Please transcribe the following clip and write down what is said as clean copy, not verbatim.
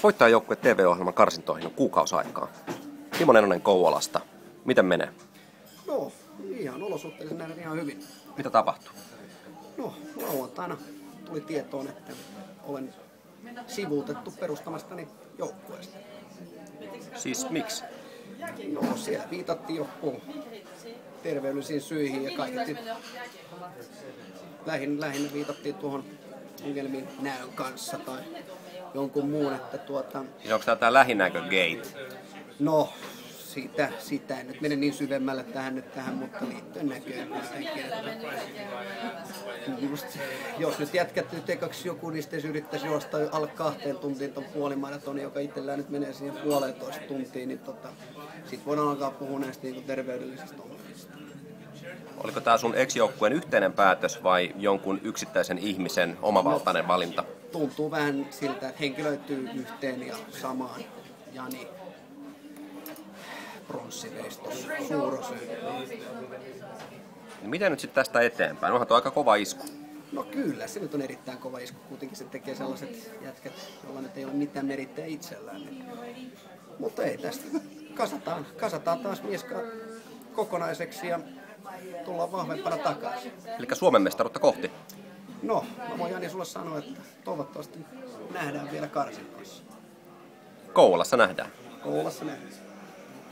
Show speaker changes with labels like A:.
A: Voittajajoukkue TV-ohjelman karsintoihin on kuukausi aikaa. Timo Nenonen Kouvolasta. Miten menee?
B: No, ihan olosuhteellisen nähdään ihan hyvin.
A: Mitä tapahtuu?
B: No, lauantaina tuli tietoon, että olen sivuutettu perustamastani joukkueesta.
A: Siis miksi?
B: No, siellä viitattiin joku terveydellisiin syihin ja kaikki. Lähinnä viitattiin tuohon ongelmiin näön kanssa tai jonkun muun, että
A: Siis onko tämä lähinäkö gate?
B: No, sitä en nyt mene niin syvemmälle tähän, mutta liittyen näköön kuitenkin. Jos nyt jätkät nyt ekaksi joku, niin sitten yrittäisi juosta alle 2 tuntiin ton puolimaratonin, joka itsellään nyt menee siihen 1,5 tuntiin, niin sit voidaan alkaa puhua näistä niin terveydellisistä ongelmista.
A: Oliko tämä sun ex-joukkueen yhteinen päätös vai jonkun yksittäisen ihmisen omavaltainen valinta?
B: Tuntuu vähän siltä, että henkilö löytyy yhteen ja samaan. Jani pronssiveistos, suurosyy.
A: Miten nyt sitten tästä eteenpäin? Onhan tuo aika kova isku.
B: No kyllä, se nyt on erittäin kova isku. Kuitenkin se tekee sellaiset jätkät, joilla nyt ei ole mitään merittää itsellään. Mutta ei tästä. Kasataan taas mieska kokonaiseksi ja tullaan vahvempana takaisin.
A: Eli Suomen mestaruutta kohti.
B: No, mä voin Jani sulle sanoa, että toivottavasti nähdään vielä karsinnoissa.
A: Kouvolassa nähdään.
B: Kouvolassa nähdään.